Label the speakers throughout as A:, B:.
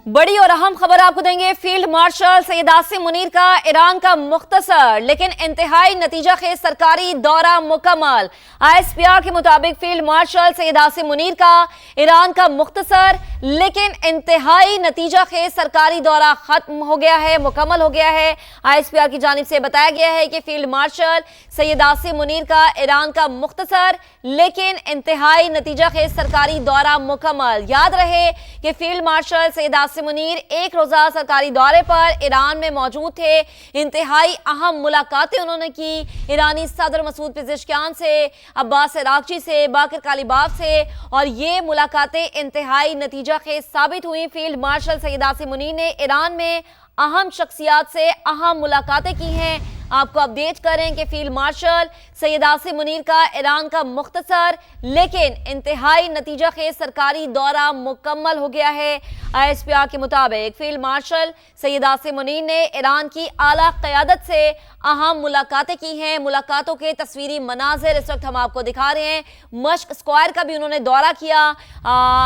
A: बड़ी और अहम खबर आपको देंगे। फील्ड मार्शल सैयद आसिम मुनीर का ईरान का मुख्तसर लेकिन इंतहाई नतीजा खेज सरकारी दौरा मुकम्मल। ISPR के मुताबिक फील्ड मार्शल सैयद आसिम मुनीर का ईरान का मुख्तसर लेकिन इंतहाई नतीजा खेज सरकारी दौरा खत्म हो गया है, मुकम्मल हो गया है। ISPR की जानिब से बताया गया है कि फील्ड मार्शल सैयद आसिम मुनीर का ईरान का मुख्तसर लेकिन इंतहाई नतीजा खेज सरकारी दौरा मुकम्मल। याद रहे कि फील्ड मार्शल सैयद आसिम मुनीर एक रोजा सरकारी दौरे पर ईरान में मौजूद थे। इंतहाई अहम मुलाकातें उन्होंने की ईरानी सदर मसूद पेज़ेश्कियान से, अब्बास अरागची से, बाकर कालिबाफ से, और ये मुलाकातें इंतहाई नतीजा खेज साबित हुई। फील्ड मार्शल सैयद आसिम मुनीर ने ईरान में अहम शख्सियात से अहम मुलाकातें की हैं। आपको अपडेट करें कि फील्ड मार्शल सैयद आसिम मुनीर का ईरान का मुख्तसर लेकिन इंतहाई नतीजा खेज सरकारी दौरा मुकम्मल हो गया है। ISPR के मुताबिक फील्ड मार्शल सैयद आसिम मुनीर ने ईरान की आला क़यादत से अहम मुलाकातें की हैं। मुलाकातों के तस्वीरी मनाजिर इस वक्त हम आपको दिखा रहे हैं। मश्क स्क्वायर का भी उन्होंने दौरा किया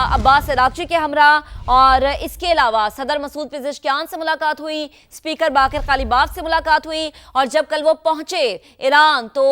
A: अब्बास अरागची के हमरा, और इसके अलावा सदर मसूद पेज़ेश्कियान से मुलाकात हुई, स्पीकर बाकर कालिबाफ से मुलाकात हुई, और जब कल वो पहुंचे ईरान तो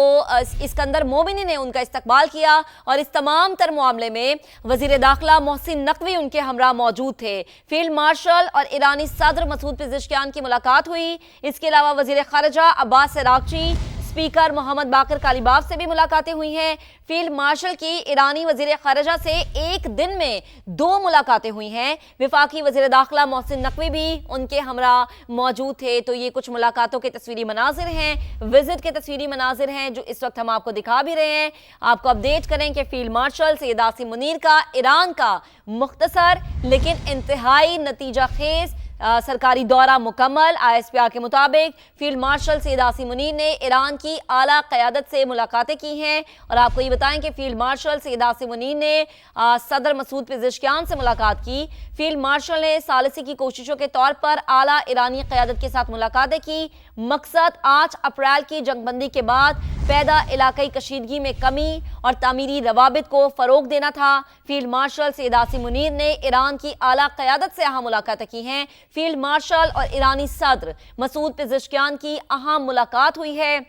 A: इस्कंदर मोमिनी ने उनका इस्तकबाल किया, और इस तमाम तर मामले में वजीर दाखिला मोहसिन नकवी उनके हमरा मौजूद थे। फील्ड मार्शल और ईरानी सदर मसूद पेज़ेश्कियान की मुलाकात हुई। इसके अलावा वजीर खारजा अब्बास अरागची, स्पीकर मोहम्मद बाकर कालिबाफ से भी मुलाकातें हुई हैं। फील्ड मार्शल की ईरानी वजीर खारजा से एक दिन में 2 मुलाकातें हुई हैं। विफाकी वजीर दाखिला मोहसिन नकवी भी उनके हमरा मौजूद थे। तो ये कुछ मुलाकातों के तस्वीरी मनाजिर हैं, विजिट के तस्वीरी मनाजिर हैं जो इस वक्त हम आपको दिखा भी रहे हैं। आपको अपडेट करें कि फील्ड मार्शल सैयद आसिम मुनीर का ईरान का मुख्तसर लेकिन इंतहाई नतीजा खेज सरकारी दौरा मुकम्मल। ISPR के मुताबिक फील्ड मार्शल सैयद आसिम मुनीर ने ईरान की आला क़यादत से मुलाकातें की हैं। और आपको ये बताएं कि फील्ड मार्शल सैयद आसिम मुनीर ने सदर मसूद पेज़ेश्कियान से मुलाकात की। फील्ड मार्शल ने सालिसी की कोशिशों के तौर पर आला ईरानी क़यादत के साथ मुलाकातें की। मकसद 8 अप्रैल की जंगबंदी के बाद पैदा इलाकाई कशीदगी में कमी और तामीरी रवाबित को फ़रोग देना था। फील्ड मार्शल सैयद आसिम मुनीर ने ईरान की आला क़यादत से अहम मुलाकातें की हैं। फील्ड मार्शल और ईरानी सदर मसूद पेज़ेश्कियान की अहम मुलाकात हुई है,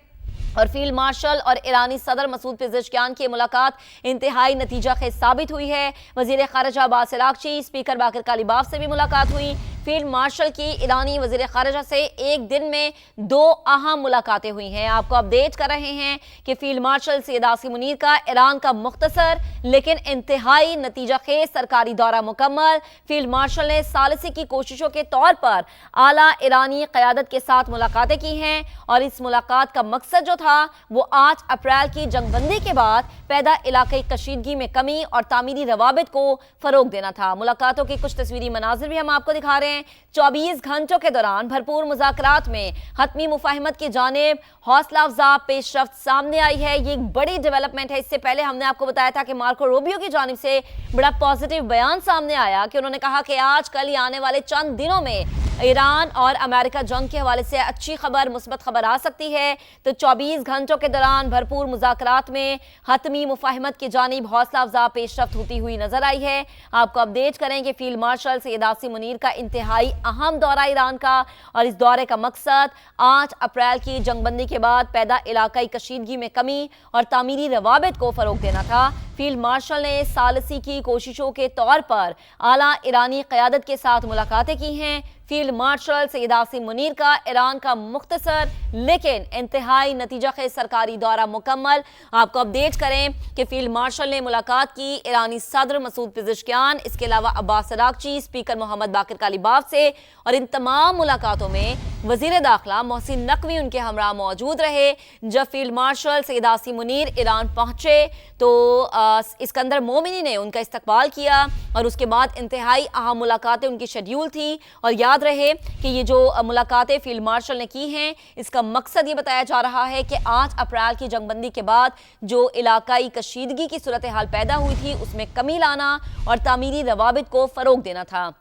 A: और फील्ड मार्शल और ईरानी सदर मसूद पेज़ेश्कियान की मुलाकात इंतहाई नतीजा खेज साबित हुई है। वज़ीर ख़ारजा अब्बास अरागची, स्पीकर बाकर कालिबाफ से भी मुलाकात हुई। फील्ड मार्शल की ईरानी वज़ीर ख़ारजा से एक दिन में 2 अहम मुलाकातें हुई हैं। आपको अपडेट कर रहे हैं कि फील्ड मार्शल सैयद आसिम मुनीर का ईरान का मुख्तसर लेकिन इंतहाई नतीजा खेज सरकारी दौरा मुकम्मल। फील्ड मार्शल ने सालिसी की कोशिशों के तौर पर आला ईरानी क़यादत के साथ मुलाकातें की हैं, और इस मुलाकात का मकसद जो था वो 8 अप्रैल की जंगबंदी के बाद पैदा इलाकाई कशीदगी में कमी और तामीरी रवाबित को फ़रोग देना था। मुलाकातों के कुछ तस्वीरी मनाजिर भी हम आपको दिखा रहे हैं। 24 घंटों के दौरान भरपूर मुज़ाकरात में हतमी मुफाहिमत की जानिब हौसला अफजा पेशरफ्त सामने आई है। ये एक बड़ी डेवलपमेंट है। इससे पहले हमने आपको बताया था कि मार्को रूबियो की जानिब से बड़ा पॉजिटिव बयान सामने आया कि उन्होंने कहा कि आज कल या आने वाले चंद दिनों में ईरान और अमेरिका जंग के हवाले से अच्छी खबर, मुस्बत खबर आ सकती है। तो 24 घंटों के दौरान भरपूर मुज़ाकरात में हतमी मुफाहिमत की जानिब हौसला अफजा पेशरफ्त होती हुई नजर आई है। आपको अपडेट करें कि फील्ड मार्शल सैयद आसिम मुनीर का इंतहाई अहम दौरा ईरान का, और इस दौरे का मकसद 8 अप्रैल की जंगबंदी के बाद पैदा इलाकाई कशीदगी में कमी और तामीरी रवाबित को फ़रोग देना था। फील्ड मार्शल ने सालिसी की कोशिशों के तौर पर आला ईरानी क़यादत के साथ मुलाकातें की हैं। फील्ड मार्शल सैयद आसिम मुनीर का ईरान का मुख्तसर लेकिन इंतहाई नतीजा खेज सरकारी दौरा मुकम्मल। आपको अपडेट करें कि फील्ड मार्शल ने मुलाकात की ईरानी सदर मसूद पेज़ेश्कियान, इसके अलावा अब्बास अरागची, स्पीकर मोहम्मद बाकर कालिबाफ से, और इन तमाम मुलाकातों में वज़ीर दाखिला मोहसिन नकवी उनके हमरा मौजूद रहे। जब field marshal Syed Asim Munir Iran पहुंचे तो इस्कंदर मोमिनी ने उनका इस्तकबाल किया, और उसके बाद इंतहाई अहम मुलाकातें उनकी शेड्यूल थी। और याद रहे कि ये जो मुलाकातें फील्ड मार्शल ने की हैं, इसका मकसद ये बताया जा रहा है कि 8 अप्रैल की जंगबंदी के बाद जो इलाकाई कशीदगी की सूरत हाल पैदा हुई थी उसमें कमी लाना और तामीरी रवाबित को फ़रोग देना था।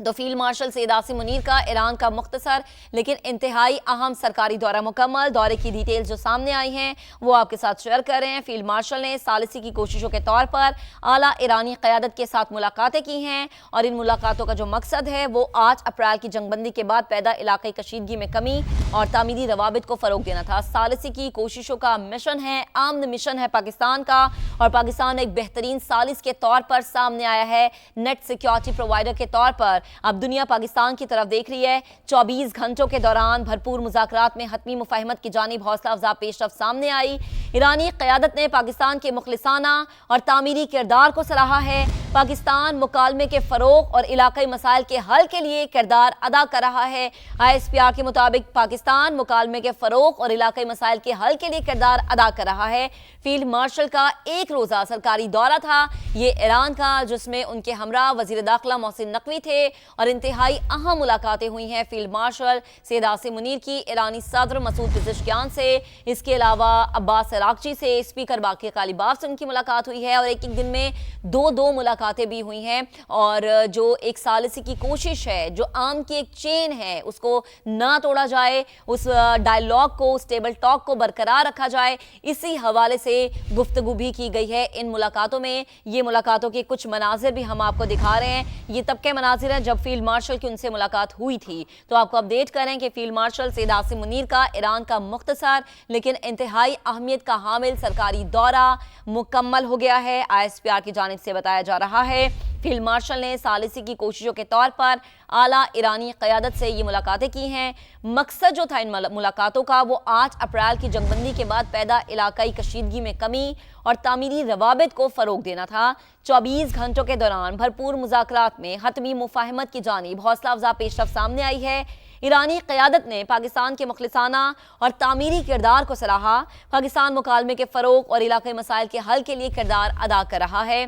A: تو فیلڈ مارشل سید عاصم منیر کا ایران کا مختصر لیکن انتہائی اہم سرکاری دورہ مکمل. دورے کی ڈیٹیلز جو سامنے آئی ہیں وہ آپ کے ساتھ شیئر کر رہے ہیں. فیلڈ مارشل نے ثالثی کی کوششوں کے طور پر اعلیٰ ایرانی قیادت کے ساتھ ملاقاتیں کی ہیں اور ان ملاقاتوں کا جو مقصد ہے وہ 8 اپریل کی جنگ بندی کے بعد پیدا علاقائی کشیدگی میں کمی اور تعمیری روابط کو فروغ دینا تھا. ثالثی کی کوششوں کا مشن ہے آمن مشن ہے پاکستان کا, اور پاکستان ایک بہترین ثالث کے طور پر سامنے آیا ہے نیٹ سیکیورٹی پرووائڈر کے طور پر. اب دنیا پاکستان کی طرف دیکھ رہی ہے. 24 گھنٹوں کے دوران بھرپور مذاکرات میں حتمی مفاہمت کی جانب حوصلہ افزا پیش رفت سامنے آئی. ایرانی قیادت نے پاکستان کے مخلصانہ اور تعمیری کردار کو سراہا ہے. پاکستان مکالمے کے فروغ اور علاقائی مسائل کے حل کے لیے کردار ادا کر رہا ہے. ISPR کے مطابق پاکستان مکالمے کے فروغ اور علاقائی مسائل کے حل کے لیے کردار ادا کر رہا ہے. فیلڈ مارشل کا ایک روزہ سرکاری دورہ تھا یہ ایران کا, جس میں ان کے ہمراہ وزیر داخلہ محسن نقوی تھے اور انتہائی اہم ملاقاتیں ہوئی ہیں فیلڈ مارشل سید عاصم منیر کی ایرانی صدر مسعود پزشکیان سے. اس کے علاوہ عباس عراقچی سے, اسپیکر باقر کالیباف سے ان کی ملاقات ہوئی ہے اور ایک دن میں دو ملاقاتیں بھی ہوئی ہیں. اور جو ایک ثالثی کی کوشش ہے, جو عام کی ایک چین ہے, اس کو نہ توڑا جائے, اس ڈائیلاگ کو, اس ٹیبل ٹاک کو برقرار رکھا جائے, اسی حوالے سے گفتگو بھی کی گئی ہے ان ملاقاتوں میں. یہ ملاقاتوں کے کچھ مناظر بھی ہم آپ کو دکھا رہے ہیں. یہ تب کے مناظر ہیں جب فیلڈ مارشل کی ان سے ملاقات ہوئی تھی. تو آپ کو اپڈیٹ کریں کہ فیلڈ مارشل سید عاصم منیر کا ایران کا مختصر لیکن انتہائی اہمیت کا حامل سرکاری دورہ مکمل ہو گیا ہے. ISPR کی جانب سے بتایا جا رہا ہے فیلڈ مارشل نے ثالثی کی کوششوں کے طور پر اعلیٰ ایرانی قیادت سے یہ ملاقاتیں کی ہیں. مقصد جو تھا ان ملاقاتوں کا وہ 8 اپریل کی جنگ بندی کے بعد پیدا علاقائی کشیدگی میں کمی اور تعمیری روابط کو فروغ دینا تھا. 24 گھنٹوں کے دوران بھرپور مذاکرات میں حتمی مفاہمت کی جانب حوصلہ افزا پیش رفت سامنے آئی ہے. ایرانی قیادت نے پاکستان کے مخلصانہ اور تعمیری کردار کو سراہا. پاکستان مکالمے کے فروغ اور علاقائی مسائل کے حل کے لیے کردار ادا کر رہا ہے.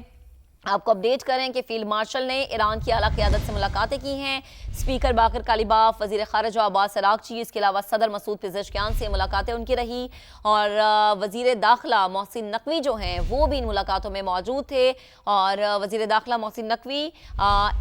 A: آپ کو اپڈیٹ کریں کہ فیلڈ مارشل نے ایران کی اعلیٰ قیادت سے ملاقاتیں کی ہیں. اسپیکر باقر کالیباف, وزیر خارجہ عباس عراقچی, اس کے علاوہ صدر مسعود پزشکیان سے ملاقاتیں ان کی رہی اور وزیر داخلہ محسن نقوی جو ہیں وہ بھی ان ملاقاتوں میں موجود تھے. اور وزیر داخلہ محسن نقوی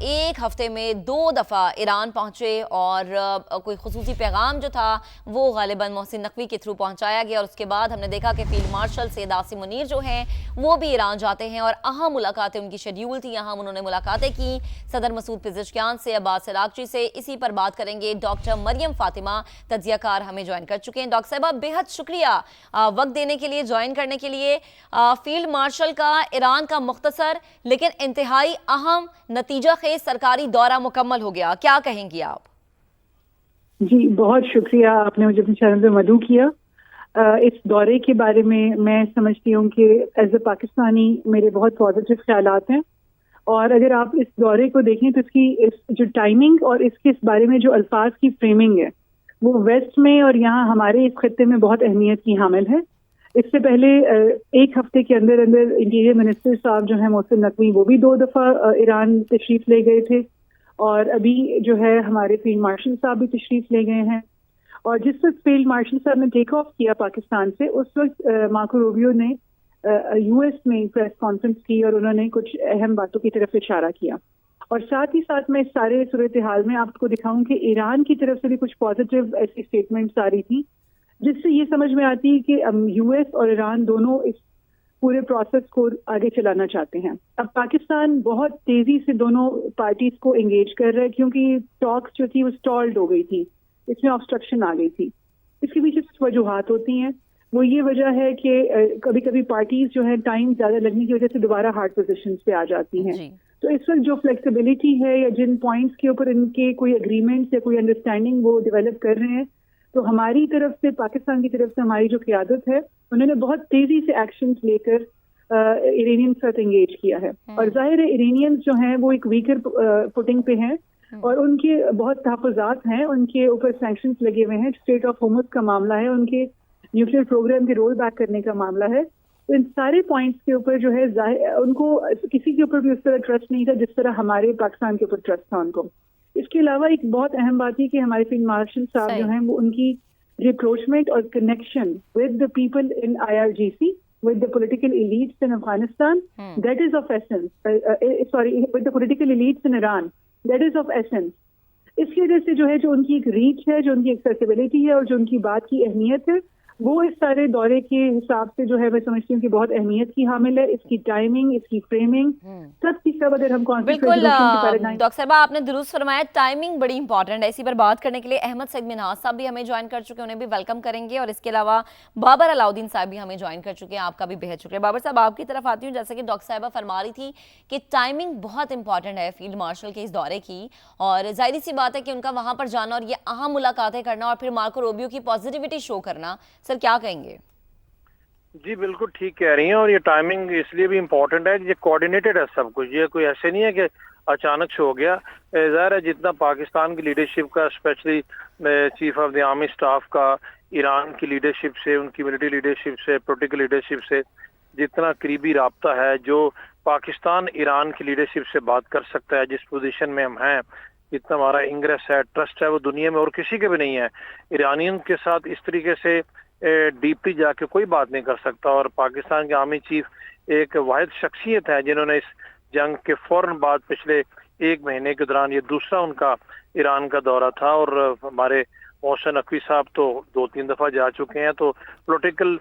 A: ایک ہفتے میں 2 دفعہ ایران پہنچے اور کوئی خصوصی پیغام جو تھا وہ غالباً محسن نقوی کے تھرو پہنچایا گیا. اور اس کے بعد ہم نے دیکھا کہ فیلڈ مارشل سید عاصم منیر جو ہیں وہ بھی ایران جاتے ہیں اور اہم ملاقاتیں کی شیڈیول تھی. یہاں انہوں نے ملاقاتیں کی صدر مسعود پزشکیان سے, عباس عراقچی سے. اسی پر بات کریں گے. ڈاکٹر مریم فاطمہ تجزیہ کار ہمیں جوائن کر چکے ہیں. ڈاکٹر صاحبہ بے حد شکریہ وقت دینے کے لیے, جوائن کرنے کے لیے. فیلڈ مارشل کا ایران کا مختصر لیکن انتہائی اہم نتیجہ خیز سرکاری دورہ مکمل ہو گیا, کیا کہیں گی آپ؟
B: جی بہت شکریہ, آپ نے مجھے اپنے چینل پہ مدعو کیا. اس دورے کے بارے میں سمجھتی ہوں کہ ایز اے پاکستانی میرے بہت پازیٹیو خیالات ہیں. اور اگر آپ اس دورے کو دیکھیں تو اس کی جو ٹائمنگ اور اس کے اس بارے میں جو الفاظ کی فریمنگ ہے وہ ویسٹ میں اور یہاں ہمارے اس خطے میں بہت اہمیت کی حامل ہے. اس سے پہلے ایک ہفتے کے اندر انٹیریئر منسٹر صاحب جو ہیں محسن نقوی وہ بھی 2 دفعہ ایران تشریف لے گئے تھے, اور ابھی جو ہے ہمارے فیلڈ مارشل صاحب بھی تشریف لے گئے ہیں. اور جس وقت فیلڈ مارشل صاحب نے ٹیک آف کیا پاکستان سے, اس وقت مارکو روبیو نے US میں پریس کانفرنس کی اور انہوں نے کچھ اہم باتوں کی طرف اشارہ کیا. اور ساتھ ہی ساتھ میں اس سارے صورتحال میں آپ کو دکھاؤں کہ ایران کی طرف سے بھی کچھ پازیٹیو ایسی اسٹیٹمنٹس آ رہی تھی جس سے یہ سمجھ میں آتی ہے کہ US اور ایران دونوں اس پورے پروسیس کو آگے چلانا چاہتے ہیں. اب پاکستان بہت تیزی سے دونوں پارٹیز کو انگیج کر رہا ہے کیونکہ ٹاکس جو تھی وہ اسٹالڈ ہو گئی تھی, اس میں آبسٹرکشن آ گئی تھی. اس کے پیچھے کچھ وجوہات ہوتی ہیں. وہ یہ وجہ ہے کہ کبھی کبھی پارٹیز جو ہے ٹائم زیادہ لگنے کی وجہ سے دوبارہ ہارڈ پوزیشنز پہ آ جاتی ہیں. تو اس وقت جو فلیکسیبلٹی ہے یا جن پوائنٹس کے اوپر ان کے کوئی اگریمنٹس یا کوئی انڈرسٹینڈنگ وہ ڈیولپ کر رہے ہیں, تو ہماری طرف سے پاکستان کی طرف سے ہماری جو قیادت ہے انہوں نے بہت تیزی سے ایکشنز لے کر ایرانین کے ساتھ انگیج کیا ہے. اور ظاہر ہے ایرانینز جو ہیں وہ ایک ویکر فوٹنگ پہ ہیں اور ان کے بہت تحفظات ہیں, ان کے اوپر سینکشنز لگے ہوئے ہیں, اسٹیٹ آف ہارمز کا معاملہ ہے, ان کے نیوکلیر پروگرام کے رول بیک کرنے کا معاملہ ہے. تو ان سارے پوائنٹس کے اوپر جو ہے ان کو کسی کے اوپر بھی اس طرح ٹرسٹ نہیں تھا جس طرح ہمارے پاکستان کے اوپر ٹرسٹ تھا ان کو. اس کے علاوہ ایک بہت اہم بات یہ کہ ہمارے فیلڈ مارشل صاحب جو ہیں وہ ان کی ریپروچمنٹ اور connection with the people in IRGC, with the political elites in Afghanistan, that is of essence. With the political elites in Iran, that is of essence. اس کی وجہ سے جو ہے جو ان کی ایک ریچ ہے, جو ان کی ایکسیسیبلٹی ہے اور جو ان کی بات کی اہمیت ہے, وہ اس سارے دورے کے حساب سے جو ہے میں سمجھتی ہوں کہ بہت اہمیت کی حامل ہے. اس کی ٹائمنگ, اس کی فریمنگ, سب کی سب اگر ہم
A: بالکل ڈاکٹر صاحبہ آپ نے درست فرمایا, ٹائمنگ بڑی امپورٹنٹ ہے. اسی پر بات کرنے کے لیے احمد سعید منہاس صاحب بھی ہمیں جوائن کر چکے ہیں, انہیں بھی ویلکم کریں گے, اور اس کے علاوہ بابر علاؤدین صاحب بھی ہمیں جوائن کر چکے ہیں. آپ کا بھی بہت شکریہ. بابر صاحب آپ کی طرف آتی ہوں. جیسا کہ ڈاکٹر صاحبہ فرما رہی تھی کہ ٹائمنگ بہت امپورٹنٹ ہے فیلڈ مارشل کے اس دورے کی, اور ظاہری سی بات ہے کہ ان کا وہاں پر جانا اور یہ اہم ملاقاتیں کرنا اور پھر مارکو روبیو کی پازیٹیوٹی شو کرنا, سر کیا کہیں گے؟
C: جی بالکل ٹھیک کہہ رہی ہیں, اور یہ ٹائمنگ اس لیے بھی امپورٹنٹ ہے, یہ کوآرڈینیٹڈ ہے سب کچھ. یہ کوئی ایسے نہیں ہے کہ اچانک سے ہو گیا. ظاہر ہے جتنا پاکستان کی لیڈرشپ کا, specially chief of the army staff کا, ایران کی لیڈرشپ سے, ان کی ملٹری لیڈرشپ سے, پولیٹیکل لیڈرشپ سے جتنا قریبی رابطہ ہے, جو پاکستان ایران کی لیڈرشپ سے بات کر سکتا ہے, جس پوزیشن میں ہم ہیں, جتنا ہمارا انگریس ہے, ٹرسٹ ہے, وہ دنیا میں اور کسی کے بھی نہیں ہے. ایرانین کے ساتھ اس طریقے سے ڈیپلی جا کے کوئی بات نہیں کر سکتا. اور پاکستان کے آرمی چیف ایک واحد شخصیت ہے جنہوں نے اس جنگ کے فوراً بعد پچھلے 1 مہینے کے دوران, یہ دوسرا ان کا ایران کا دورہ تھا, اور ہمارے محسن نقوی صاحب تو 2-3 دفعہ جا چکے ہیں. تو پولیٹیکل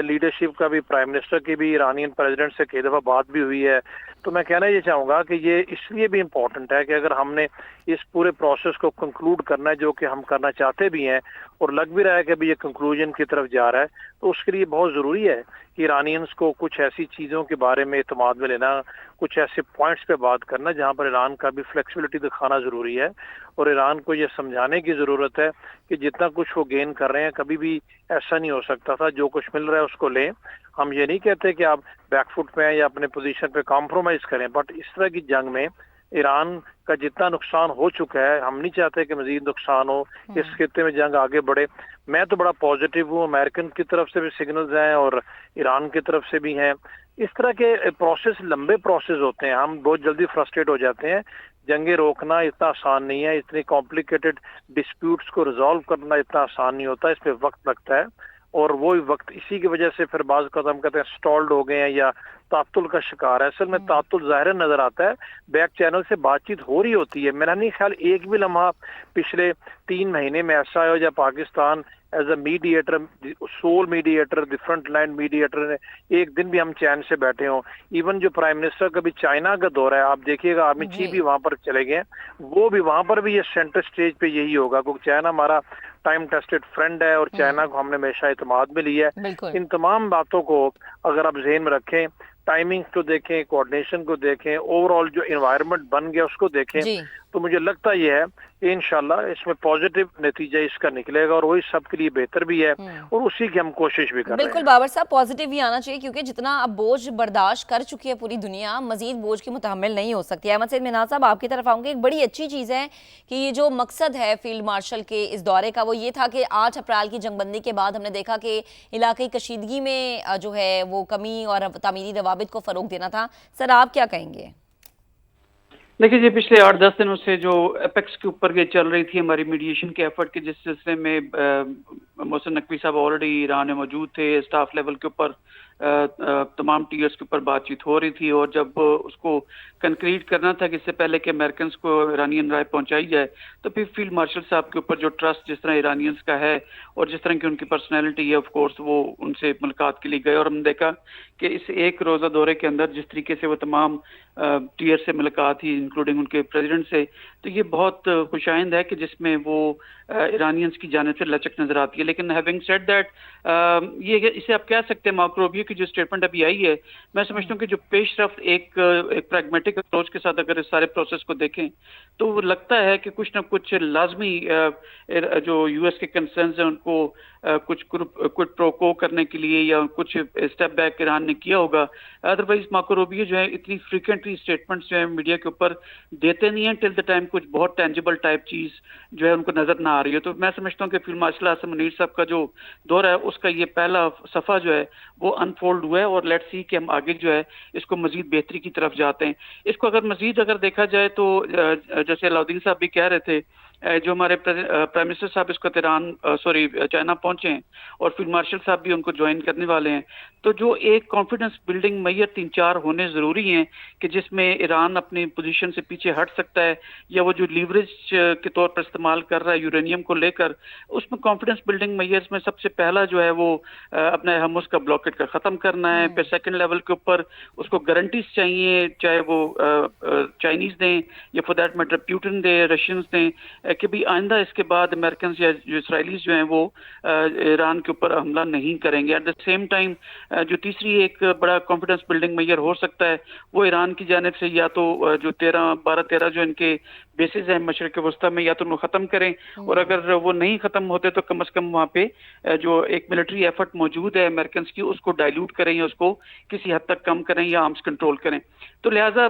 C: لیڈرشپ کا بھی, پرائم منسٹر کی بھی ایرانین پریزیڈنٹ سے کئی دفعہ بات بھی ہوئی ہے. تو میں کہنا یہ چاہوں گا کہ یہ اس لیے بھی امپورٹنٹ ہے کہ اگر ہم نے اس پورے پروسیس کو کنکلوڈ کرنا ہے, جو کہ ہم کرنا چاہتے بھی ہیں, اور لگ بھی رہا ہے کہ ابھی یہ کنکلوژن کی طرف جا رہا ہے, تو اس کے لیے بہت ضروری ہے کہ ایرانینز کو کچھ ایسی چیزوں کے بارے میں اعتماد میں لینا, کچھ ایسے پوائنٹس پہ بات کرنا جہاں پر ایران کا بھی فلیکسیبلٹی دکھانا ضروری ہے, اور ایران کو یہ سمجھانے کی ضرورت ہے کہ جتنا کچھ وہ گین کر رہے ہیں کبھی بھی ایسا نہیں ہو سکتا تھا. جو کچھ مل رہا ہے اس کو لیں. ہم یہ نہیں کہتے کہ آپ بیک فٹ پہ ہیں یا اپنے پوزیشن پہ کمپرومائز کریں, بٹ اس طرح کی جنگ میں ایران کا جتنا نقصان ہو چکا ہے, ہم نہیں چاہتے کہ مزید نقصان ہو, اس خطے میں جنگ آگے بڑھے. میں تو بڑا پازیٹیو ہوں, امریکن کی طرف سے بھی سگنلز ہیں اور ایران کی طرف سے بھی ہیں. اس طرح کے پروسیس لمبے پروسیس ہوتے ہیں, ہم بہت جلدی فرسٹریٹ ہو جاتے ہیں. جنگیں روکنا اتنا آسان نہیں ہے, اتنی کمپلیکیٹڈ ڈسپیوٹس کو ریزالو کرنا اتنا آسان نہیں ہوتا, اس پہ وقت لگتا ہے. اور وہ وقت اسی کی وجہ سے پھر بعض قدم کہتے ہیں سٹالڈ ہو گئے ہیں یا تعطل کا شکار ہے. اصل میں تعطل ظاہر نظر آتا ہے, بیک چینل سے بات چیت ہو رہی ہوتی ہے. میرا نہیں خیال ایک بھی لمحہ پچھلے 3 مہینے میں ایسا ہے جب Pakistan as a mediator, civil mediator, the front line mediator, ایک دن بھی ہم چین سے بیٹھے ہوں. ایون جو پرائم منسٹر کا بھی چائنا کا دورہ ہے, آپ دیکھیے گا آرمی چیف بھی وہاں پر چلے گئے, وہ بھی وہاں پر بھی یہ سینٹر سٹیج پہ یہی ہوگا, کیونکہ چائنا ہمارا ٹائم ٹیسٹڈ فرینڈ ہے, اور چائنا کو ہم نے ہمیشہ اعتماد میں لیا ہے. ان تمام باتوں کو اگر آپ ذہن میں رکھیں, ٹائمنگ کو دیکھیں, کوآرڈینیشن کو دیکھیں, اوور آل جو انوائرمنٹ بن گیا اس کو دیکھیں, تو مجھے لگتا یہ ہے کہ انشاءاللہ اس میں پازیٹیو نتیجہ اس کا نکلے گا, اور وہی سب کے لیے بہتر بھی ہے, اور اسی کی ہم کوشش بھی کر رہے ہیں.
A: بالکل بابر صاحب, پازیٹیو ہی آنا چاہیے, کیونکہ جتنا اب بوجھ برداشت کر چکی ہے پوری دنیا, مزید بوجھ کی متحمل نہیں ہو سکتی. احمد سعید منہاس صاحب آپ کی طرف آؤں گے. ایک بڑی اچھی چیز ہے کہ یہ جو مقصد ہے فیلڈ مارشل کے اس دورے کا, وہ یہ تھا کہ 8 اپریل کی جنگ بندی کے بعد ہم نے دیکھا کہ علاقائی کشیدگی میں جو ہے وہ کمی اور تعمیری روابط کو فروغ دینا تھا. سر آپ کیا کہیں گے؟
D: دیکھیے جی, پچھلے 8-10 دنوں سے جو اپیکس کے اوپر یہ چل رہی تھی ہماری میڈیشن کے ایفرٹ کے, جس سلسلے میں محسن نقوی صاحب آلریڈی ایران میں موجود تھے, اسٹاف لیول کے اوپر تمام ٹیئرز کے اوپر بات چیت ہو رہی تھی, اور جب اس کو کنکریٹ کرنا تھا کہ اس سے پہلے کہ امریکنز کو ایرانین رائے پہنچائی جائے, تو پھر فیلڈ مارشل صاحب کے اوپر جو ٹرسٹ جس طرح ایرانینز کا ہے اور جس طرح کی ان کی پرسنالٹی ہے, آف کورس وہ ان سے ملاقات کے لیے گئے, اور ہم نے دیکھا کہ اس ایک روزہ دورے کے اندر جس طریقے سے وہ تمام ٹیئر سے ملاقات ہی انکلوڈنگ ان کے پریزیڈنٹ سے, تو یہ بہت خوش آئند ہے کہ جس میں وہ ایرانینز کی جانب سے لچک نظر آتی ہے. لیکن ہیونگ سیڈ دیٹ, یہ اسے آپ کہہ سکتے ہیں مارکو روبیو کی جو اسٹیٹمنٹ ابھی آئی ہے, میں سمجھتا ہوں کہ جو پیش رفت ایک پریگمیٹک اپروچ کے ساتھ اگر اس سارے پروسیس کو دیکھیں تو وہ لگتا ہے کہ کچھ نہ کچھ لازمی جو یو ایس کے کنسرنز ہیں ان کو کچھ کوئڈ پرو کو کرنے کے لیے یا کچھ اسٹیپ بیک ایران نے کیا ہوگا. ادروائز مارکو روبیو جو ہے اتنی فریکوینٹلی اسٹیٹمنٹس جو ہے میڈیا کے اوپر دیتے نہیں ہیں ٹل دا ٹائم کچھ بہت ٹینجیبل ٹائپ چیز جو ہے ان کو نظر نہ آ رہی ہے. تو میں سمجھتا ہوں کہ فیلڈ مارشل اعظم منیر صاحب کا جو دور ہے اس کا یہ پہلا صفحہ جو ہے وہ انفولڈ ہوا ہے, اور لیٹس سی کہ ہم آگے جو ہے اس کو مزید بہتری کی طرف جاتے ہیں. اس کو اگر مزید دیکھا جائے تو جیسے علاؤدین صاحب بھی کہہ رہے تھے जो हमारे प्राइम मिनिस्टर साहब इस वक्त चाइना पहुंचे हैं और फील्ड मार्शल साहब भी उनको ज्वाइन करने वाले हैं, तो जो एक कॉन्फिडेंस बिल्डिंग मेजर 3-4 होने ज़रूरी हैं कि जिसमें ईरान अपनी पोजीशन से पीछे हट सकता है, या वो जो लीवरेज के तौर पर इस्तेमाल कर रहा है यूरेनियम को लेकर, उसमें कॉन्फिडेंस बिल्डिंग मेजर्स में सबसे पहला जो है वो अपना हर्मुज़ का ब्लॉकेट का ख़त्म करना है। फिर सेकंड लेवल के ऊपर उसको गारंटीज चाहिए, चाहे वो चाइनीज़ दें या for that matter Putin they, Russians दें, कि भी आइंदा इसके बाद अमेरिकन या जो इसराइलीज जो हैं वो ईरान के ऊपर हमला नहीं करेंगे। एट द सेम टाइम जो तीसरी एक बड़ा कॉन्फिडेंस बिल्डिंग मेजर हो सकता है वो ईरान की जानिब से या तो जो 12-13 जो इनके बेसिस हैं मशरिक वस्ता में, या तो उनको ख़त्म करें, और अगर वो नहीं ख़त्म होते तो कम से कम वहाँ पे जो एक मिलिट्री एफर्ट मौजूद है अमेरिकन की उसको डाइल्यूट करें या उसको किसी हद तक कम करें या आर्म्स कंट्रोल करें। तो लिहाजा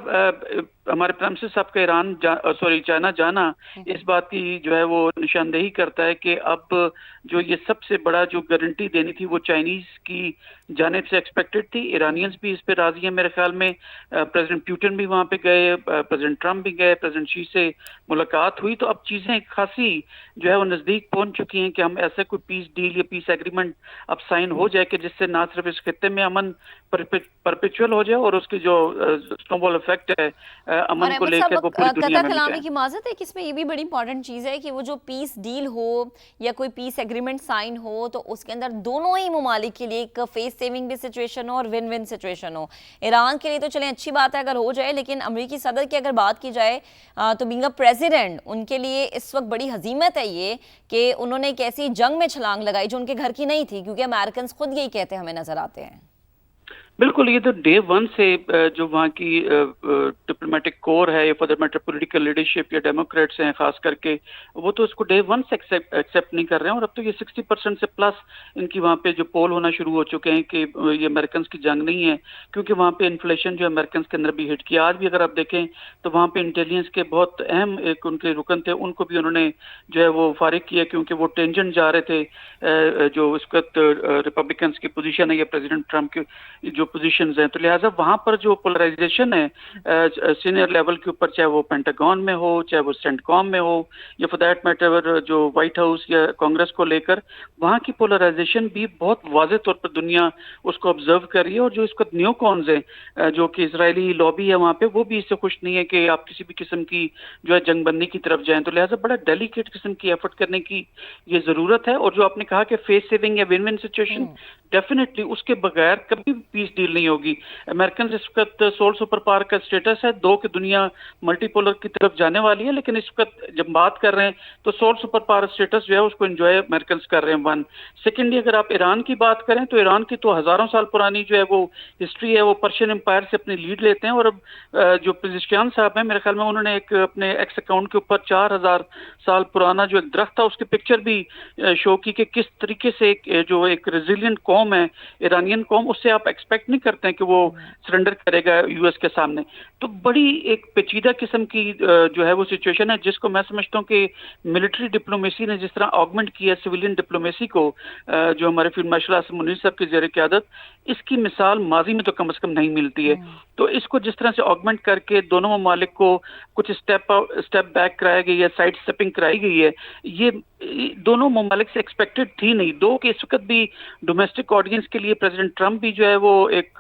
D: हमारे प्राइम मिनिस्टर साहब का चाइना जाना इस बात की जो है वो निशानदेही करता है कि अब जो ये सबसे बड़ा जो गारंटी देनी थी वो चाइनीज की जानिब से एक्सपेक्टेड थी। ईरानियंस भी इस पे राजी हैं मेरे ख्याल में। प्रेसिडेंट पुतिन भी वहाँ पे गए, प्रेसिडेंट ट्रम्प भी गए, प्रेसिडेंट शी से मुलाकात हुई, तो अब चीज़ें खासी जो है वो नज़दीक पहुँच चुकी हैं कि हम ऐसे कोई पीस डील या पीस एग्रीमेंट अब साइन हो जाए कि जिससे ना सिर्फ इस खित्ते में अमन परपेचुअल हो जाए और उसकी जो स्नोबॉल इफेक्ट है अमन को लेकर वो पूरी दुनिया में
A: कलामी की माजत है कि इसमें ये भी बड़ी इंपॉर्टेंट चीज़ है कि वो जो पीस डील हो या कोई पीस एग्रीमेंट साइन हो तो उसके अंदर दोनों ही ममालिक के लिए एक फेस सेविंग भी सिचुएशन हो और विन विन सिचुएशन हो। ईरान के लिए तो चलें अच्छी बात है अगर हो जाए, लेकिन अमेरिकी सदर की अगर बात की जाए तो बीइंग अ प्रेसिडेंट उनके लिए इस वक्त बड़ी हजीमत है ये कि उन्होंने एक ऐसी जंग में छलांग लगाई जो उनके घर की नहीं थी, क्योंकि अमेरिकन खुद यही कहते हमें नजर आते हैं।
D: बिल्कुल, ये तो डे वन से जो वहाँ की डिप्लोमेटिक कोर है या for that matter political leadership या डेमोक्रेट्स हैं खास करके, वो तो इसको डे वन से एक्सेप्ट नहीं कर रहे हैं। और अब तो ये 60% से प्लस इनकी वहाँ पे जो पोल होना शुरू हो चुके हैं कि ये अमेरिकन की जंग नहीं है, क्योंकि वहाँ पे इन्फ्लेशन जो अमेरिकन के अंदर भी हिट किया। आज भी अगर आप देखें तो वहाँ पे इंटेलिजेंस के बहुत अहम एक उनके रुकन थे, उनको भी उन्होंने जो है वो फारिग किया, क्योंकि वो टेंजेंट जा रहे थे जो इस वक्त रिपब्लिकन की पोजीशन है या प्रेसिडेंट ट्रम्प की जो पोजीशंस हैं। तो लिहाजा वहाँ पर जो पोलराइजेशन है सीनियर लेवल के ऊपर, चाहे वो पेंटागन में हो, चाहे वो सेंटकॉम में हो, या फॉर दैट मैटर जो व्हाइट हाउस या कांग्रेस को लेकर, वहाँ की पोलराइजेशन भी बहुत वाज़ेह तौर पर दुनिया उसको ऑब्जर्व कर रही है। और जो इसको न्यू कॉन्स हैं जो कि इजरायली लॉबी है वहाँ पे, वो भी इससे खुश नहीं है कि आप किसी भी किस्म की जो है जंगबंदी की तरफ जाएं। तो लिहाजा बड़ा डेलिकेट किस्म की एफर्ट करने की ये ज़रूरत है। और जो आपने कहा कि फेस सेविंग या विन विन सिचुएशन, डेफिनेटली उसके बगैर कभी पीस डील नहीं होगी। अमेरिकन इस वक्त सोल सुपर पावर का स्टेटस है, दो की दुनिया मल्टीपोलर की तरफ जाने वाली है, लेकिन इस वक्त जब बात कर रहे हैं तो सोल सुपर पावर स्टेटस जो है उसको एंजॉय अमेरिकन कर रहे हैं। वन सेकेंडली अगर आप ईरान की बात करें तो ईरान की तो हजारों साल पुरानी जो है वो हिस्ट्री है, वो पर्शियन एम्पायर से अपनी लीड लेते हैं। और अब जो पेजेश्कियान साहब हैं मेरे ख्याल में उन्होंने एक अपने एक्स अकाउंट के ऊपर 4000 साल पुराना जो एक दरख्त था उसकी पिक्चर भी शो की कि किस तरीके से जो एक रेजिलियंट कौम है ईरानियन कौम, उससे आप एक्सपेक्ट नहीं करते हैं कि वो सरेंडर करेगा यूएस के सामने। तो बड़ी एक पेचीदा किस्म की जो है वो सिचुएशन है, जिसको मैं समझता हूँ कि मिलिट्री डिप्लोमेसी ने जिस तरह ऑगमेंट किया सिविलियन डिप्लोमेसी को, जो हमारे फील्ड मार्शल आसिम मुनीर साहब की ज़ेर क़यादत, इसकी मिसाल माजी में तो कम से कम नहीं मिलती है। तो इसको जिस तरह से ऑगमेंट करके दोनों ममालिक को कुछ स्टेप बैक कराया गया है, साइड स्टेपिंग कराई गई है, ये दोनों ममालिक से एक्सपेक्टेड थी नहीं। दो कि इस वक्त भी डोमेस्टिक ऑडियंस के लिए प्रेसिडेंट ट्रम्प भी जो है वो एक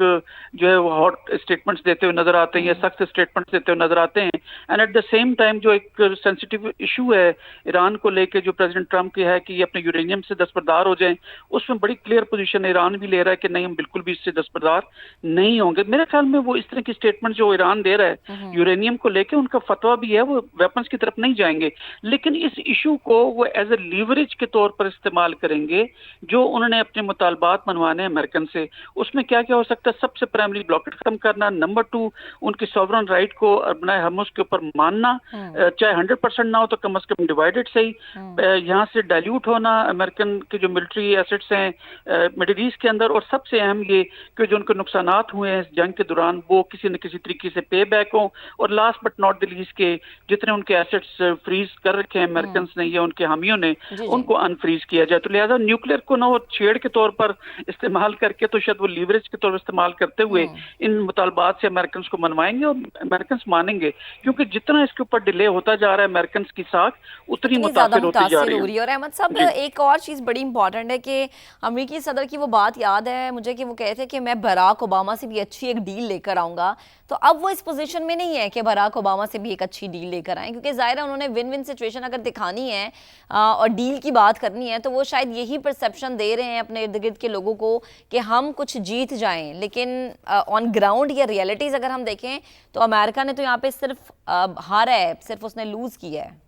D: जो है वो हॉट स्टेटमेंट्स देते हुए नजर आते हैं या सख्त स्टेटमेंट्स देते हुए नजर आते हैं। And at the same time जो एक सेंसिटिव इशू है ईरान को लेके जो प्रेसिडेंट ट्रम्प की है कि ये अपने यूरेनियम से दस्तबरदार हो जाएं, उसमें बड़ी क्लियर पोजीशन ईरान भी ले रहा है कि नहीं हम बिल्कुल भी इससे दस्तबरदार नहीं होंगे। मेरे ख्याल में वो इस तरह की स्टेटमेंट जो ईरान दे रहा है यूरेनियम को लेके, उनका फतवा भी है वो वेपन्स की तरफ नहीं जाएंगे, लेकिन इस इशू को वो एज ए लीवरेज के तौर पर इस्तेमाल करेंगे जो उन्होंने अपने मुतालबात मनवाने अमेरिकन से। उसमें क्या क्या हो सकता है? सबसे प्राइमरी ब्लॉकेट खत्म करना, नंबर 2 उनकी सॉवरन राइट को बनाए हर्मुज़ के ऊपर मानना, चाहे 100% ना हो तो कम से कम डिवाइडेड से ही यहाँ से डाइल्यूट होना अमेरिकन के जो मिलिट्री एसेट्स हैं मिडिल ईस्ट के अंदर। और सबसे अहम लिए कि जो उनको नुकसानात हुए हैं इस जंग के दौरान वो किसी न किसी तरीके से पे बैक हों, और last but not the least के जितने उनके एसेट्स फ्रीज कर रखे हैं अमेरिकन ने या उनके हामियों ने, उनको अनफ्रीज किया जाए। तो लिहाजा न्यूक्लियर को ना वो छेड़ के तौर पर इस्तेमाल करके तो शायद वो लीवरेज के तौर पर इस्तेमाल करते हुए इन मुतालबात से अमेरिकन को मनवाएंगे और अमेरिकन मानेंगे, क्योंकि जितना इसके ऊपर डिले होता जा रहा है अमेरिकन की साख उतनी मुतासिर होती जा रही है।
A: और अहमद साहब एक और चीज़ बड़ी इंपॉर्टेंट है कि अमेरिकी सदर की वो बात याद है मुझे कि वो कहते हैं कि मैं बराक ओबामा से भी अच्छी एक डील लेकर आऊँगा, तो अब वो इस पोजीशन में नहीं है कि बराक ओबामा से भी एक अच्छी डील लेकर आएँ, क्योंकि ज़ाहिर है उन्होंने विन विन सिचुएशन अगर दिखानी है और डील की बात करनी है तो वो शायद यही परसेप्शन दे रहे हैं अपने इर्द गिर्द के लोगों को कि हम कुछ जीत जाएं, लेकिन ऑन ग्राउंड या रियलिटीज़ अगर हम देखें तो अमेरिका ने तो यहाँ पे सिर्फ हारा है, सिर्फ उसने लूज़ किया है।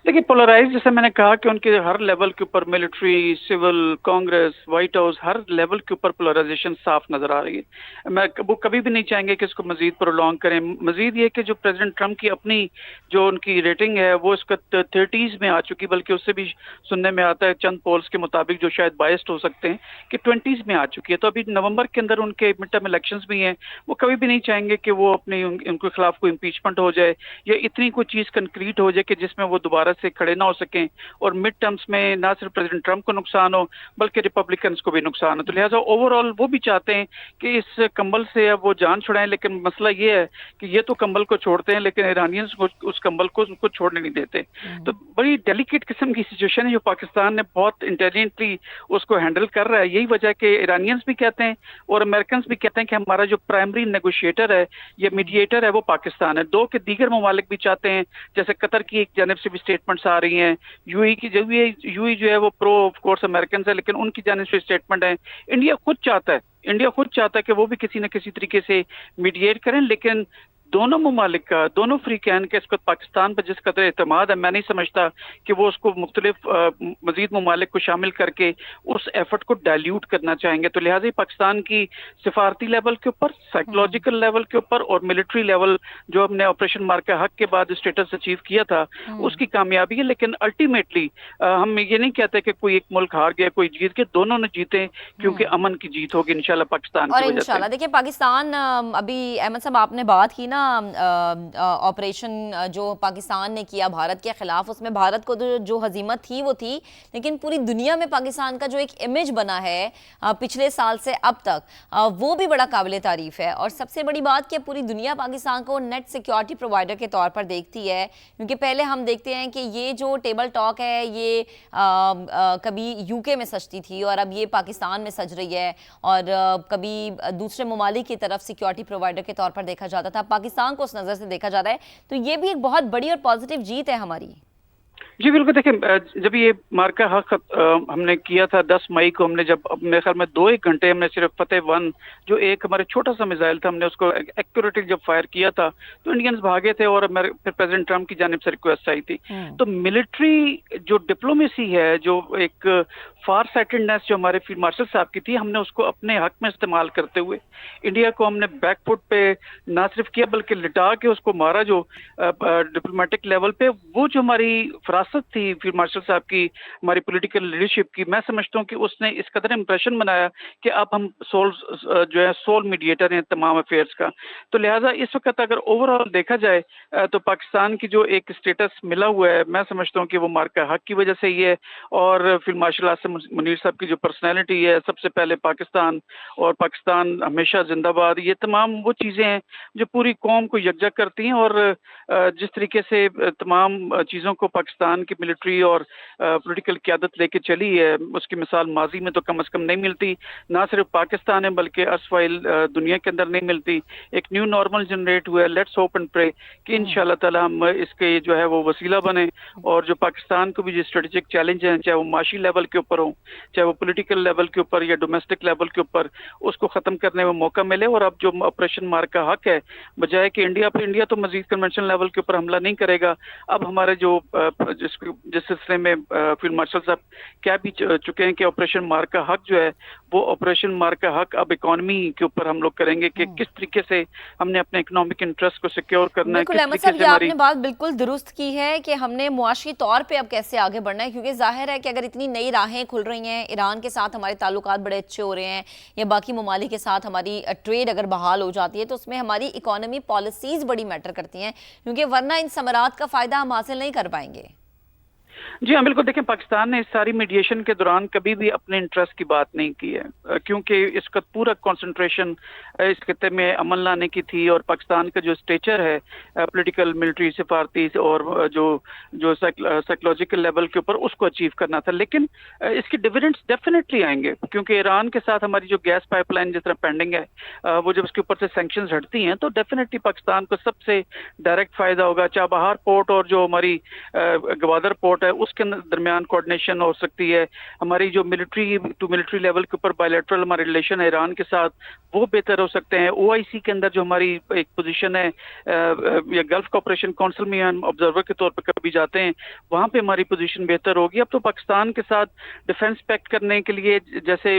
D: देखिए पोलराइज, जैसे मैंने कहा कि उनके हर लेवल के ऊपर military, civil, Congress, White House, हर लेवल के ऊपर पोलराइजेशन साफ नजर आ रही है। मैं वो कभी भी नहीं चाहेंगे कि इसको मजीद प्रोलॉन्ग करें। मजीद ये कि जो प्रेसिडेंट ट्रंप की अपनी जो उनकी रेटिंग है वो इसका 30s में आ चुकी, बल्कि उससे भी सुनने में आता है चंद पोल्स के मुताबिक जो शायद बायस्ड हो सकते हैं कि 20s में आ चुकी है। तो अभी नवंबर के अंदर उनके मिड टर्म इलेक्शंस भी हैं, वो कभी भी नहीं चाहेंगे कि वो अपनी उनके खिलाफ कोई इम्पीचमेंट हो जाए या इतनी कोई चीज़ कंक्रीट हो जाए कि जिसमें वो दोबारा से खड़े ना हो सकें और मिड टर्म्स में ना सिर्फ प्रेसिडेंट ट्रंप को नुकसान हो बल्कि रिपब्लिकन्स को भी नुकसान हो। तो लिहाजा ओवरऑल वो भी चाहते हैं कि इस कंबल से अब वो जान छुड़ाएं, लेकिन मसला ये है कि ये तो कंबल को छोड़ते हैं लेकिन ईरानियंस को उस कंबल को उनको छोड़ने नहीं देते। तो बड़ी डेलिकेट किस्म की सिचुएशन है जो पाकिस्तान ने बहुत इंटेलिजेंटली उसको हैंडल कर रहा है। यही वजह है कि ईरानियंस भी कहते हैं और अमेरिकन भी कहते हैं कि हमारा जो प्राइमरी नेगोशिएटर है या मीडिएटर है वो पाकिस्तान है। दो के दीगर ममालिक भी चाहते हैं, जैसे कतर की एक जानिब से भी स्टेटमेंट्स आ रही हैं, यूएई की यूएई जो है वो प्रो ऑफ कोर्स अमेरिकन है, लेकिन उनकी जानिब से स्टेटमेंट है। इंडिया खुद चाहता है कि वो भी किसी न किसी तरीके से मीडिएट करें, लेकिन दोनों ममालिक का, दोनों फ्री कैन के इसको पाकिस्तान पर जिस कदर एतमाद है, मैं नहीं समझता कि वो उसको मुख्तलिफ मजीद ममालिक को शामिल करके उस एफर्ट को डाइल्यूट करना चाहेंगे। तो लिहाजा पाकिस्तान की सिफारती लेवल के ऊपर, साइकोलॉजिकल लेवल के ऊपर और मिलिट्री लेवल जो हमने ऑपरेशन मार्का हक के बाद स्टेटस अचीव किया था उसकी कामयाबी है। लेकिन अल्टीमेटली हम ये नहीं कहते कि कोई एक मुल्क हार गया कोई जीत गया, दोनों ने जीते, क्योंकि अमन की जीत होगी इंशाल्लाह पाकिस्तान की वजह से।
A: इंशाल्लाह देखिए पाकिस्तान, अभी अहमद साहब आपने बात की ना ऑपरेशन जो पाकिस्तान ने किया भारत के खिलाफ, उसमें भारत को जो हजीमत थी वो थी, लेकिन पूरी दुनिया में पाकिस्तान का जो एक इमेज बना है पिछले साल से अब तक, वो भी बड़ा काबिल तारीफ है। और सबसे बड़ी बात कि पूरी दुनिया पाकिस्तान को नेट सिक्योरिटी प्रोवाइडर के तौर पर देखती है, क्योंकि पहले हम देखते हैं कि ये जो टेबल टॉक है ये कभी यूके में सजती थी और अब ये पाकिस्तान में सज रही है, और कभी दूसरे ममालिक की तरफ सिक्योरिटी प्रोवाइडर के तौर पर देखा जाता था, पाकिस्तान को उस नज़र से देखा जाता है। तो ये भी एक बहुत बड़ी और पॉजिटिव जीत है हमारी।
D: जी बिल्कुल, देखिए जब ये मार्का हक हमने किया था 10 मई को, हमने जब मेरे ख्याल में 2-1 घंटे हमने सिर्फ फतेह-1 जो एक हमारे छोटा सा मिसाइल था हमने उसको एक्यूरेटली जब फायर किया था तो इंडियंस भागे थे और फिर प्रेसिडेंट ट्रंप की जानिब से रिक्वेस्ट आई थी। तो मिलिट्री जो डिप्लोमेसी है, जो एक फार साइटेडनेस जो हमारे फील्ड मार्शल साहब की थी, हमने उसको अपने हक में इस्तेमाल करते हुए इंडिया को हमने बैकफुट पे ना सिर्फ किया बल्कि लिटा के उसको मारा। जो डिप्लोमेटिक लेवल पे वो जो हमारी फरासत थी फील्ड मार्शल साहब की, हमारी पॉलिटिकल लीडरशिप की, मैं समझता हूँ कि उसने इस कदर इंप्रेशन बनाया कि अब हम सोल मीडिएटर हैं तमाम अफेयर्स का। तो लिहाजा इस वक्त अगर ओवरऑल देखा जाए तो पाकिस्तान की जो एक स्टेटस मिला हुआ है, मैं समझता हूँ कि वो मार्का हक की वजह से ही है। और फील्ड मार्शल आसिम मुनीर साहब की जो पर्सनैलिटी है, सबसे पहले पाकिस्तान और पाकिस्तान हमेशा जिंदाबाद, ये तमाम वो चीज़ें हैं जो पूरी कौम को यकजा करती हैं। और जिस तरीके से तमाम चीज़ों को पाकिस्तान की मिलिट्री और पॉलिटिकल क़यादत लेके चली है, उसकी मिसाल माजी में तो कम से कम नहीं मिलती, ना सिर्फ पाकिस्तान है बल्कि अर्सवाइल दुनिया के अंदर नहीं मिलती। एक न्यू नॉर्मल जनरेट हुआ है, लेट्स होप एंड प्रे कि इंशाल्लाह ताला हम इसके जो है वो वसीला बने और जो पाकिस्तान को भी जो स्ट्रेटेजिक चैलेंज हैं, चाहे वो माशी लेवल के ऊपर हो, चाहे वो पॉलिटिकल लेवल के ऊपर या डोमेस्टिक लेवल के ऊपर, उसको ख़त्म करने में मौका मिले। और अब जो ऑपरेशन मार्का हक है, बजाय कि इंडिया तो मजीद कन्वेंशन लेवल के ऊपर हमला नहीं करेगा, अब हमारे जो जिस सिलसिले में फील्ड मार्शल साहब कह भी चुके हैं कि ऑपरेशन मार का हक जो है वो ऑपरेशन मार का हक अब इकोनॉमी के ऊपर हम लोग करेंगे कि किस तरीके से हमने अपने इकोनॉमिक इंटरेस्ट को सिक्योर करना है।
A: बिल्कुल अहमद साहब, ये आपने बात बिल्कुल दुरुस्त की है कि हमने मुआशी तौर पे अब कैसे आगे बढ़ना है, क्योंकि जाहिर है कि अगर इतनी नई राहें खुल रही हैं, ईरान के साथ हमारे ताल्लुकात बड़े अच्छे हो रहे हैं या बाकी ममालिक के साथ हमारी ट्रेड अगर बहाल हो जाती है, तो उसमें हमारी इकोनॉमी पॉलिसीज बड़ी मैटर करती हैं, क्योंकि वरना इन समरात का फ़ायदा हम हासिल नहीं कर पाएंगे।
D: जी हाँ, बिल्कुल। देखें, पाकिस्तान ने इस सारी मीडिएशन के दौरान कभी भी अपने इंटरेस्ट की बात नहीं की है, क्योंकि इसका पूरा कंसंट्रेशन इस खित्ते में अमन लाने की थी और पाकिस्तान का जो स्टेचर है पॉलिटिकल, मिलिट्री, सिफारती और जो साइकोलॉजिकल लेवल के ऊपर उसको अचीव करना था। लेकिन इसके डिविडेंड्स डेफिनेटली आएंगे, क्योंकि ईरान के साथ हमारी जो गैस पाइपलाइन जिस तरह पेंडिंग है वो जब उसके ऊपर से सैंक्शंस हटती हैं तो डेफिनेटली पाकिस्तान को सबसे डायरेक्ट फायदा होगा। चाबहार पोर्ट और जो हमारी गवादर पोर्ट है उसके दरमियान कोऑर्डिनेशन हो सकती है। हमारी जो मिलिट्री टू मिलिट्री लेवल के ऊपर बायलैटरल हमारे रिलेशन है ईरान के साथ वो बेहतर हो सकते हैं। ओआईसी के अंदर जो हमारी एक पोजीशन है या गल्फ कोऑपरेशन काउंसिल में हम ऑब्जर्वर के तौर पर कभी जाते हैं, वहां पे हमारी पोजीशन बेहतर होगी। अब तो पाकिस्तान के साथ डिफेंस पैक्ट करने के लिए जैसे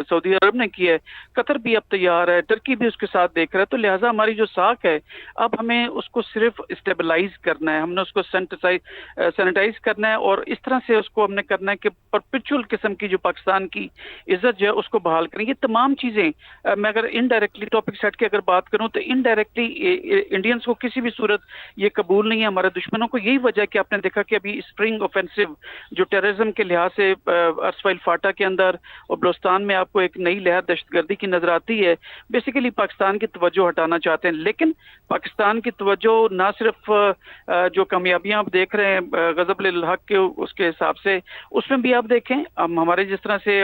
D: सऊदी अरब ने किया है, कतर भी अब तैयार है, टर्की भी उसके साथ देख रहा है। तो लिहाजा हमारी जो साख है अब हमें उसको सिर्फ स्टेबलाइज करना है, हमने उसको सैनिटाइज करना है और इस तरह से उसको हमने करना है कि परपेचुअल किस्म की जो पाकिस्तान की इज्जत जो है उसको बहाल करें। ये तमाम चीजें मैं अगर इनडायरेक्टली टॉपिक सेट की अगर बात करूं तो इनडायरेक्टली इंडियंस को किसी भी सूरत ये कबूल नहीं है, हमारे दुश्मनों को। यही वजह है कि आपने देखा कि अभी स्प्रिंग ऑफेंसिव जो टेररिज्म के लिहाज से अर्सवाइल फाटा के अंदर और बलोचिस्तान में आपको एक नई लहर दहशतगर्दी की नजर आती है। बेसिकली पाकिस्तान की तवज्जो हटाना चाहते हैं, लेकिन पाकिस्तान की तवज्जो ना सिर्फ जो कामयाबियां आप देख रहे हैं गजब हक के उसके हिसाब से, उसमें भी आप देखें हमारे जिस तरह से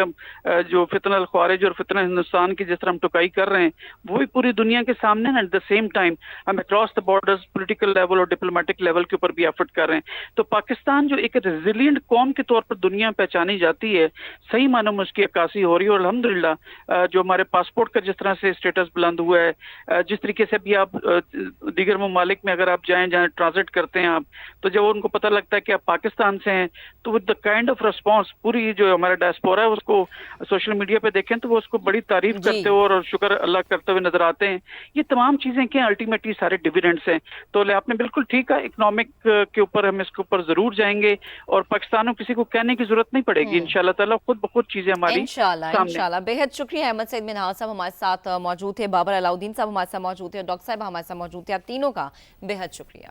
D: जो फितना अल ख्वारिज और फितना हिंदुस्तान की जिस तरह हम टुकाई कर रहे हैं वो भी पूरी दुनिया के सामने है। एट द सेम टाइम हम across the borders political level और डिप्लोमेटिक लेवल के ऊपर भी एफर्ट कर रहे हैं। तो पाकिस्तान जो एक रेजिलिएंट कौम के तौर पर दुनिया में पहचानी जाती है, सही मानों में उसकी अक्कासी हो रही है। और अल्हम्दुलिल्लाह जो हमारे पासपोर्ट का जिस तरह से स्टेटस बुलंद हुआ है, जिस तरीके से भी आप दीगर ममालिक में अगर आप जाएं जहाँ ट्रांजिट करते हैं आप, तो जब उनको पता लगता है कि आप पाकिस्तान से हैं तो with the kind of response पूरी जो हमारा डायस्पोरा है उसको सोशल मीडिया पे देखें तो वो उसको बड़ी तारीफ करते हुए और शुक्र अल्लाह करते हुए नजर आते हैं। ये तमाम चीजें क्या अल्टीमेटली सारे डिविडेंड्स हैं। तो आपने बिल्कुल ठीक है, इकोनॉमिक के ऊपर हम इसके ऊपर जरूर जाएंगे और पाकिस्तान को किसी को कहने की जरूरत नहीं पड़ेगी। इंशाल्लाह ताला खुद ब खुद चीजें हमारी
A: इंशाल्लाह। बेहद शुक्रिया अहमद सईद मिनहाल साहब हमारे साथ मौजूद थे, बाबर अलाउद्दीन साहब हमारे साथ मौजूद थे, डॉक्टर साहब हमारे साथ मौजूद थे। आप तीनों का बेहद शुक्रिया।